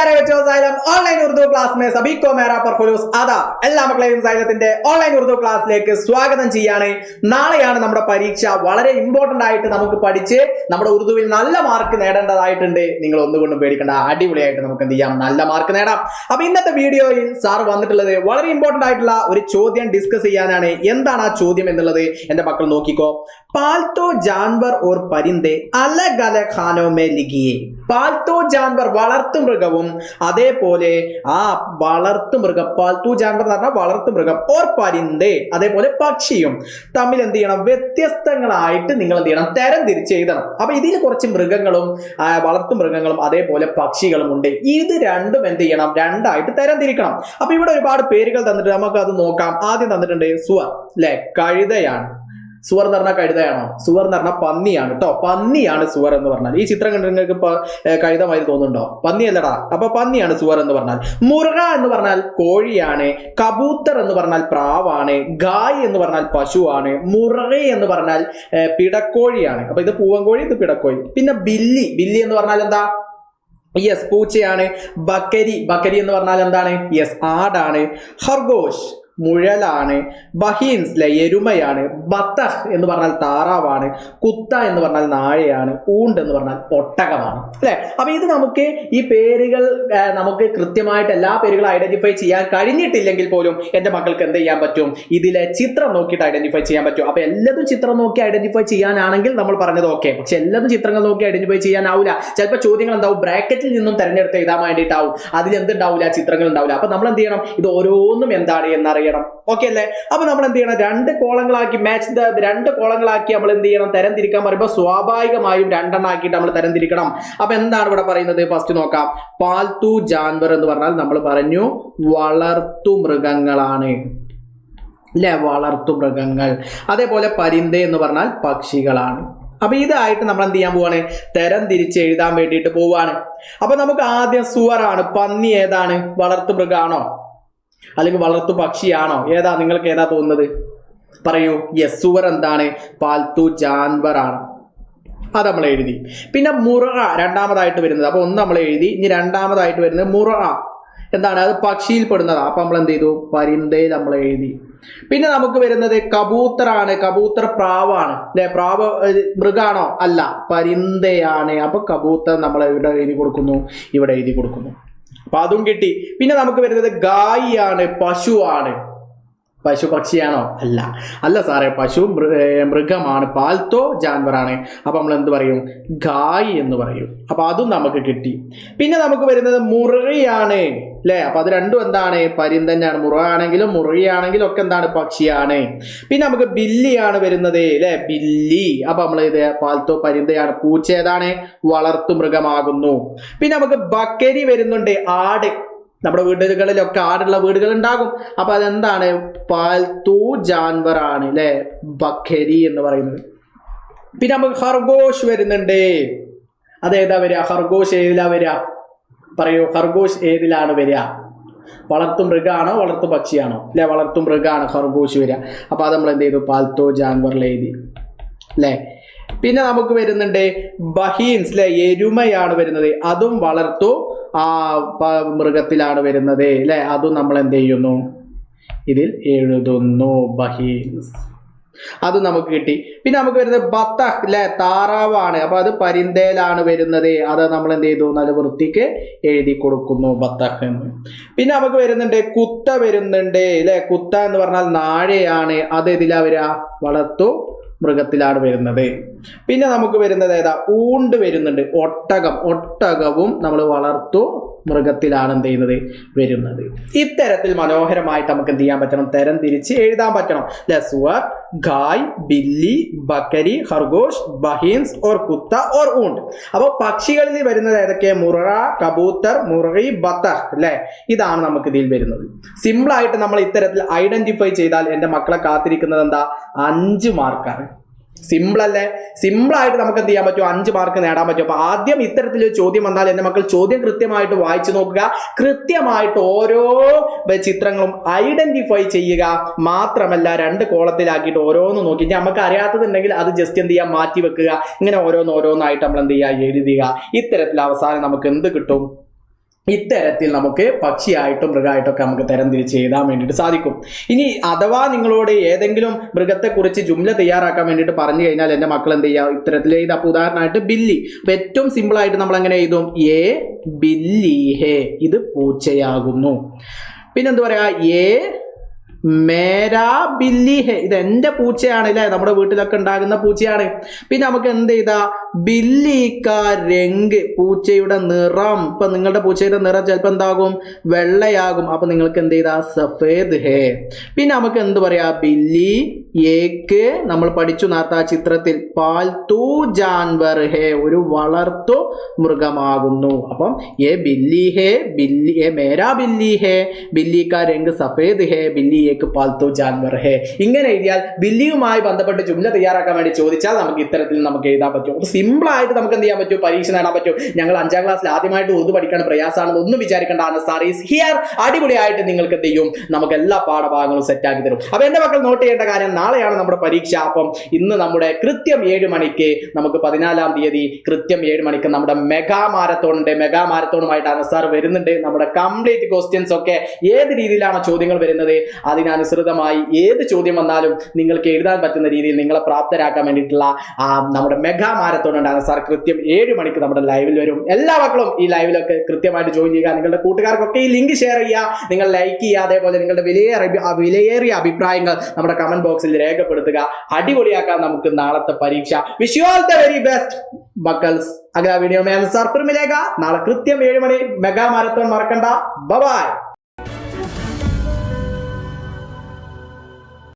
प्यारे बच्चों xylem online Urdu class में सभी को मेरा परफुलूस आदाब എല്ലാ മക്കളെയും സൈലത്തിന്റെ ഓൺലൈൻ ഉറുദു ക്ലാസ്സിലേക്ക് സ്വാഗതം ചെയ്യാണ്. നാളെയാണ് നമ്മുടെ പരീക്ഷ. വളരെ ഇമ്പോർട്ടന്റ് ആയിട്ട് നമുക്ക് പഠിച്ച് നമ്മുടെ ഉറുദുവിൽ നല്ല മാർക്ക് നേടേണ്ടതായിട്ടുണ്ട്. നിങ്ങൾ ഒന്നുകൊണ്ടും പേടിക്കേണ്ട, അടിപൊളിയായിട്ട് നമുക്ക് എന്ത് ചെയ്യാം, നല്ല മാർക്ക് നേടാം. അപ്പൊ ഇന്നത്തെ വീഡിയോയിൽ സാർ വന്നിട്ടുള്ളത് വളരെ ഇമ്പോർട്ടന്റ് ആയിട്ടുള്ള ഒരു ചോദ്യം ഡിസ്കസ് ചെയ്യാനാണ്. എന്താണ് ആ ചോദ്യം എന്നുള്ളത് എന്റെ മക്കൾ നോക്കിക്കോ. പാൽത്തോ ജാൻവർ ഓർ പരിന്തേ അലഗ് അലഗ് ഖാനോ മേ ലിഖിയേ. പാൽത്തോ ജാൻവർ വളർത്തുമൃഗവും അതേപോലെ ആ വളർത്തുമൃഗം പാൽത്തു ജാൻവർ എന്ന് പറഞ്ഞാൽ വളർത്തുമൃഗം ഓർ പരിന്തേ അതേപോലെ പക്ഷിയും തമ്മിൽ എന്ത് ചെയ്യണം, വ്യത്യസ്തങ്ങളായിട്ട് നിങ്ങൾ എന്ത് ചെയ്യണം, തരം തിരിച്ച് എഴുതണം. അപ്പൊ ഇതിൽ കുറച്ച് മൃഗങ്ങളും വളർത്തുമൃഗങ്ങളും അതേപോലെ പക്ഷികളും ഉണ്ട്. ഇത് രണ്ടും എന്ത് ചെയ്യണം, രണ്ടായിട്ട് തരം തിരിക്കണം. അപ്പൊ ഇവിടെ ഒരുപാട് പേരുകൾ തന്നിട്ട് നമുക്ക് അത് നോക്കാം. ആദ്യം തന്നിട്ടുണ്ട് സുവർ, അല്ലെ, കഴുതയാണ്. സുവർ എന്ന് പറഞ്ഞാൽ കഴുതയാണോ? സുവർ എന്ന് പറഞ്ഞാൽ പന്നിയാണ് കേട്ടോ. പന്നിയാണ് സുവർ എന്ന് പറഞ്ഞാൽ. ഈ ചിത്രം കണ്ടിട്ട് നിങ്ങൾക്ക് ഇപ്പൊ കഴുതമായി തോന്നുന്നുണ്ടോ? പന്നിയല്ലടാ. അപ്പൊ പന്നിയാണ് സുവർ എന്ന് പറഞ്ഞാൽ. മുർഗ എന്ന് പറഞ്ഞാൽ കോഴിയാണ്. കബൂത്തർ എന്ന് പറഞ്ഞാൽ പ്രാവാണ്. ഗായ് എന്ന് പറഞ്ഞാൽ പശുവാണ്. മുർഗ എന്ന് പറഞ്ഞാൽ പിടക്കോഴിയാണ്. അപ്പൊ ഇത് പൂവൻകോഴി, ഇത് പിടക്കോഴി. പിന്നെ ബില്ലി, ബില്ലി എന്ന് പറഞ്ഞാൽ എന്താ? യെസ്, പൂച്ചയാണ്. ബക്കരി, ബക്കരി എന്ന് പറഞ്ഞാൽ എന്താണ്? യെസ്, ആടാണ്. ഖർഗോഷ് മുഴലാണ്. ബഹീൻസ് എരുമയാണ്. ബത്തഹ് എന്ന് പറഞ്ഞാൽ താറാവാണ്. കുത്ത എന്ന് പറഞ്ഞാൽ നായയാണ്. ഊണ്ട് എന്ന് പറഞ്ഞാൽ ഒട്ടകമാണ്, അല്ലെ? അപ്പൊ ഇത് നമുക്ക് ഈ പേരുകൾ നമുക്ക് കൃത്യമായിട്ട് എല്ലാ പേരുകളും ഐഡന്റിഫൈ ചെയ്യാൻ കഴിഞ്ഞിട്ടില്ലെങ്കിൽ പോലും എന്റെ മക്കൾക്ക് എന്ത് ചെയ്യാൻ പറ്റും, ഇതിലെ ചിത്രം നോക്കിയിട്ട് ഐഡന്റിഫൈ ചെയ്യാൻ പറ്റും. അപ്പൊ എല്ലാതും ചിത്രം നോക്കി ഐഡന്റിഫൈ ചെയ്യാനാണെങ്കിൽ നമ്മൾ പറഞ്ഞത് ഓക്കെ. പക്ഷെ എല്ലാതും ചിത്രങ്ങൾ നോക്കി ഐഡന്റിഫൈ ചെയ്യാനാവില്ല. ചിലപ്പോൾ ചോദ്യങ്ങൾ എന്താവും, ബ്രാക്കറ്റിൽ നിന്നും തെരഞ്ഞെടുത്ത് എഴുതാൻ വേണ്ടിയിട്ടാവും. അതിൽ എന്തുണ്ടാവില്ല, ചിത്രങ്ങൾ ഉണ്ടാവില്ല. അപ്പൊ നമ്മൾ എന്ത് ചെയ്യണം, ഇത് ഓരോന്നും എന്താണ് എന്നറിയണം. ഓക്കെ അല്ലേ? അപ്പൊ നമ്മൾ എന്ത് ചെയ്യണം, രണ്ട് കോളങ്ങളാക്കി രണ്ട് കോളങ്ങളാക്കി നമ്മൾ എന്ത് ചെയ്യണം, തരം തിരിക്കാൻ പറയുമ്പോൾ സ്വാഭാവികമായും രണ്ടെണ്ണാക്കിയിട്ട് നമ്മൾ തരം തിരിക്കണം. അപ്പൊ എന്താണ് ഇവിടെ പറയുന്നത്? ഫസ്റ്റ് നോക്കാം. പാൽത്തു ജാൻവർ എന്ന് പറഞ്ഞാൽ നമ്മൾ പറഞ്ഞു വളർത്തു മൃഗങ്ങളാണ്, അല്ലെ? വളർത്തു മൃഗങ്ങൾ. അതേപോലെ പരിന്തേ എന്ന് പറഞ്ഞാൽ പക്ഷികളാണ്. അപ്പൊ ഇതായിട്ട് നമ്മൾ എന്ത് ചെയ്യാൻ പോവാണ്, തരം തിരിച്ച് എഴുതാൻ വേണ്ടിയിട്ട് പോവാണ്. അപ്പൊ നമുക്ക് ആദ്യം സുവറാണ്. പന്നി ഏതാണ്? വളർത്തു മൃഗമാണോ അല്ലെങ്കിൽ വളർത്തു പക്ഷിയാണോ? ഏതാ, നിങ്ങൾക്ക് ഏതാ തോന്നുന്നത്? പറയൂ. യെസ്, സുവർ എന്താണ്? പാൽത്തു ജാൻവർ ആണ്. അത് നമ്മൾ എഴുതി. പിന്നെ മുറ രണ്ടാമതായിട്ട് വരുന്നത്. അപ്പൊ ഒന്ന് നമ്മൾ എഴുതി. ഇനി രണ്ടാമതായിട്ട് വരുന്നത് മുറ എന്താണ്? അത് പക്ഷിയിൽ പെടുന്നതാണ്. അപ്പൊ നമ്മൾ എന്ത് ചെയ്തു, പരിന്തയിൽ നമ്മൾ എഴുതി. പിന്നെ നമുക്ക് വരുന്നത് കബൂത്തറാണ്. കബൂത്തർ പ്രാവാണ്, അല്ലെ? പ്രാവ് മൃഗാണോ? അല്ല, പരിന്തയാണ്. അപ്പൊ കബൂത്തർ നമ്മൾ ഇവിടെ എഴുതി കൊടുക്കുന്നു, ഇവിടെ എഴുതി കൊടുക്കുന്നു. അപ്പൊ അതും കിട്ടി. പിന്നെ നമുക്ക് വരുന്നത് ഗായ് ആണ്, പശുവാണ്. പശു പക്ഷിയാണോ? അല്ല, അല്ല സാറേ, പശു മൃഗമാണ്. പാൽത്തോ ജാൻവറാണ്. അപ്പൊ നമ്മൾ എന്ത് പറയും, ഗായ് എന്ന് പറയും. അപ്പൊ അതും നമുക്ക് കിട്ടി. പിന്നെ നമുക്ക് വരുന്നത് മുറയാണ്, അല്ലെ? അപ്പൊ അത് രണ്ടും എന്താണ്, പര്യം തന്നെയാണ്. മുറയാണെങ്കിലും മുറിയാണെങ്കിലും ഒക്കെ എന്താണ്, പക്ഷിയാണ്. പിന്നെ നമുക്ക് ബില്ലിയാണ് വരുന്നത്, അല്ലെ? ബില്ലി. അപ്പൊ നമ്മൾ ഇത് പാൽത്തോ പരിന്തയാണ്. പൂച്ച ഏതാണ്? വളർത്തു മൃഗമാകുന്നു. പിന്നെ നമുക്ക് ബക്കരി വരുന്നുണ്ട്, ആട്. നമ്മുടെ വീടുകളിലൊക്കെ ആടുള്ള വീടുകൾ ഉണ്ടാകും. അപ്പൊ അതെന്താണ്, പാൽത്തു ജാൻവർ ആണ്, അല്ലെ? ബക്കരി എന്ന് പറയുന്നത്. പിന്നെ നമുക്ക് ഖർഗോഷ് വരുന്നുണ്ട്. അതേതാ വരിക? ഖർഗോഷ് ഏതിലാ വരിക? പറയൂ, ഖർഗോഷ് ഏതിലാണ് വരിക? വളർത്തു മൃഗമാണോ വളർത്തു പക്ഷിയാണോ? അല്ലെ, വളർത്തു മൃഗമാണ് ഖർഗോഷ് വരിക. അപ്പൊ അത് നമ്മൾ എന്ത് ചെയ്തു, പാൽത്തോ ജാൻവറിൽ എഴുതി, അല്ലെ? പിന്നെ നമുക്ക് വരുന്നുണ്ട് ബഹീൻസ്, അല്ലെ? എരുമയാണ് വരുന്നത്. അതും വളർത്തു മൃഗത്തിലാണ് വരുന്നത്, അല്ലെ? അതും നമ്മൾ എന്ത് ചെയ്യുന്നു, ഇതിൽ എഴുതുന്നു, ബഹീൻസ്. അത് നമുക്ക് കിട്ടി. പിന്നെ നമുക്ക് വരുന്നത് ബത്തഹ്, അല്ലെ? താറാവാണ്. അപ്പൊ അത് പരിന്തയിലാണ് വരുന്നത്. അത് നമ്മൾ എന്ത് ചെയ്തു, നല്ല വൃത്തിക്ക് എഴുതി കൊടുക്കുന്നു, ബത്തഹ് എന്ന്. പിന്നെ നമുക്ക് വരുന്നുണ്ട് കുത്ത വരുന്നുണ്ട്, അല്ലെ? കുത്ത എന്ന് പറഞ്ഞാൽ നാഴയാണ്. അത് ഇതിലാ വരിക, വളർത്തു മൃഗത്തിലാണ് വരുന്നത്. പിന്നെ നമുക്ക് വരുന്നത് ഏതാ, ഊണ്ട് വരുന്നുണ്ട്. ഒട്ടകം, ഒട്ടകവും നമ്മൾ വളർത്തു മൃഗത്തിലാണ് എന്ത് ചെയ്യുന്നത്, വരുന്നത്. ഇത്തരത്തിൽ മനോഹരമായിട്ട് നമുക്ക് എന്ത് ചെയ്യാൻ പറ്റണം, തരം തിരിച്ച് എഴുതാൻ പറ്റണം. സുവർ, ഗായ്, ബില്ലി, ബക്കരി, ഖർഗോഷ്, ബഹീൻസ് ഓർ കുത്ത ഓർ ഊണ്ട്. അപ്പൊ പക്ഷികളിൽ വരുന്നത് ഏതൊക്കെ? മുറ, കബൂത്തർ, മുറി, ബത്തഹ്, അല്ലെ? ഇതാണ് നമുക്ക് ഇതിൽ വരുന്നത്. സിമ്പിൾ ആയിട്ട് നമ്മൾ ഇത്തരത്തിൽ ഐഡന്റിഫൈ ചെയ്താൽ എന്റെ മക്കളെ കാത്തിരിക്കുന്നത് എന്താ, 5 മാർക്കാണ്. സിമ്പിൾ അല്ലേ? സിമ്പിൾ ആയിട്ട് നമുക്ക് എന്ത് ചെയ്യാൻ പറ്റും, 5 മാർക്ക് നേടാൻ പറ്റും. അപ്പൊ ആദ്യം ഇത്തരത്തിലൊരു ചോദ്യം വന്നാൽ എന്റെ മക്കൾ ചോദ്യം കൃത്യമായിട്ട് വായിച്ചു നോക്കുക, കൃത്യമായിട്ട് ഓരോ ചിത്രങ്ങളും ഐഡന്റിഫൈ ചെയ്യുക. മാത്രമല്ല 2 കോളത്തിലാക്കിയിട്ട് ഓരോന്ന് നോക്കി നമുക്ക് അറിയാത്തതുണ്ടെങ്കിൽ അത് ജസ്റ്റ് എന്ത് ചെയ്യാം, മാറ്റി വെക്കുക. ഇങ്ങനെ ഓരോന്നായിട്ട് നമ്മൾ എന്ത് ചെയ്യുക, എഴുതുക. ഇത്തരത്തിൽ അവസാനം നമുക്ക് എന്ത് കിട്ടും, ഇത്തരത്തിൽ നമുക്ക് പക്ഷിയായിട്ടും മൃഗമായിട്ടും ഒക്കെ നമുക്ക് തരംതിരിച്ച് എഴുതാൻ വേണ്ടിയിട്ട് സാധിക്കും. ഇനി അഥവാ നിങ്ങളോട് ഏതെങ്കിലും മൃഗത്തെക്കുറിച്ച് ജുംല തയ്യാറാക്കാൻ വേണ്ടിയിട്ട് പറഞ്ഞു കഴിഞ്ഞാൽ എൻ്റെ മക്കൾ എന്ത് ചെയ്യുക, ഇത്തരത്തിൽ എഴുതാം. അപ്പോൾ ഉദാഹരണമായിട്ട് ബില്ലി. അപ്പോൾ ഏറ്റവും സിമ്പിളായിട്ട് നമ്മൾ എങ്ങനെ എഴുതും? എ ബില്ലി ഹേ, ഇത് പൂച്ചയാകുന്നു. പിന്നെന്ത് പറയാ? എ മേരാ ബില്ലി ഹേ, ഇത് എൻ്റെ പൂച്ചയാണ് അല്ലേ, നമ്മുടെ വീട്ടിലൊക്കെ ഉണ്ടാകുന്ന പൂച്ചയാണ്. പിന്നെ നമുക്ക് എന്ത് ചെയ്താ? ബില്ലി കാ രംഗ്, പൂച്ചയുടെ നിറം. ഇപ്പൊ നിങ്ങളുടെ പൂച്ചയുടെ നിറം ചിലപ്പോൾ എന്താകും? വെള്ളയാകും. അപ്പൊ നിങ്ങൾക്ക് എന്ത് ചെയ്താ? സഫേദ് ഹേ. പിന്നെ നമുക്ക് എന്ത് പറയാ? ബില്ലി ഏക്ക്, നമ്മൾ പഠിച്ചു നേരത്തെ ആ ചിത്രത്തിൽ, പാൽത്തു ജാൻവർ ഹേ, ഒരു വളർത്തു മൃഗമാകുന്നു. അപ്പം ഏ ബില്ലി ഹേ, ബില്ലി ഏ മേരാ ബില്ലി ഹേ, ബില്ലി കാ രംഗ് സഫേദ് ഹേ, ബില്ലി ഏക്ക് പാൽത്തു ജാൻവർ ഹേ. ഇങ്ങനെ എഴുതിയാൽ ബില്ലിയുമായി ബന്ധപ്പെട്ട് ജുംല തയ്യാറാക്കാൻ വേണ്ടി ചോദിച്ചാൽ നമുക്ക് ഇത്തരത്തിൽ നമുക്ക് എഴുതാൻ പറ്റും. സിമ്പിൾ ആയിട്ട് നമുക്ക് എന്ത് ചെയ്യാൻ പറ്റും? പരീക്ഷ നേടാൻ പറ്റും. ഞങ്ങൾ 5ാം ക്ലാസ്സിൽ ആദ്യമായിട്ട് ഉറുദു പഠിക്കാൻ പ്രയാസമാണെന്ന് ഒന്നും വിചാരിക്കേണ്ട. Answer is here. അടിപൊളിയായിട്ട് നിങ്ങൾക്ക് എന്ത് ചെയ്യും? നമുക്ക് എല്ലാ പാഠഭാഗങ്ങളും സെറ്റ് ആക്കി തരും. അപ്പൊ എന്റെ മക്കൾ നോട്ട് ചെയ്യേണ്ട കാര്യം, നാളെയാണ് നമ്മുടെ പരീക്ഷ. അപ്പം ഇന്ന് നമ്മുടെ കൃത്യം 7 മണിക്ക് നമുക്ക് 14-ാം തീയതി കൃത്യം 7 മണിക്ക് നമ്മുടെ മെഗാ മാരത്തോൺ ഉണ്ട്. മെഗാ മാരത്തോണുമായിട്ട് ആൻസർ വരുന്നുണ്ട്. നമ്മുടെ കംപ്ലീറ്റ് ക്വസ്റ്റ്യൻസ് ഒക്കെ ഏത് രീതിയിലാണ് ചോദ്യങ്ങൾ വരുന്നത്, അതിനനുസൃതമായി ഏത് ചോദ്യം വന്നാലും നിങ്ങൾക്ക് എഴുതാൻ പറ്റുന്ന രീതിയിൽ നിങ്ങളെ പ്രാപ്തരാക്കാൻ വേണ്ടിയിട്ടുള്ള നമ്മുടെ മെഗാ മാരത്തോൺ ഉണ്ടാകുന്ന സാർ കൃത്യം 7 മണിക്ക് നമ്മുടെ ലൈവിൽ വരും. എല്ലാ മക്കളും ഈ ലൈവിലൊക്കെ കൃത്യമായിട്ട് ജോയിൻ ചെയ്യുക. നിങ്ങളുടെ കൂട്ടുകാർക്കൊക്കെ ഈ ലിങ്ക് ഷെയർ ചെയ്യുക, നിങ്ങൾ ലൈക്ക് ചെയ്യുക. അതേപോലെ നിങ്ങളുടെ വിലയേറിയ അഭിപ്രായങ്ങൾ നമ്മുടെ കമന്റ് ബോക്സിൽ രേഖപ്പെടുത്തുക. അടിപൊളിയാക്കാൻ നമുക്ക് നാളത്തെ പരീക്ഷ. Wish you all the very best മക്കൾസ്. അഗ്ല വീഡിയോ में आंसर फिर मिलेगा. നാളെ കൃത്യം 7 മണി മെഗാ മാരത്തോൺ മറക്കണ്ട. Bye by.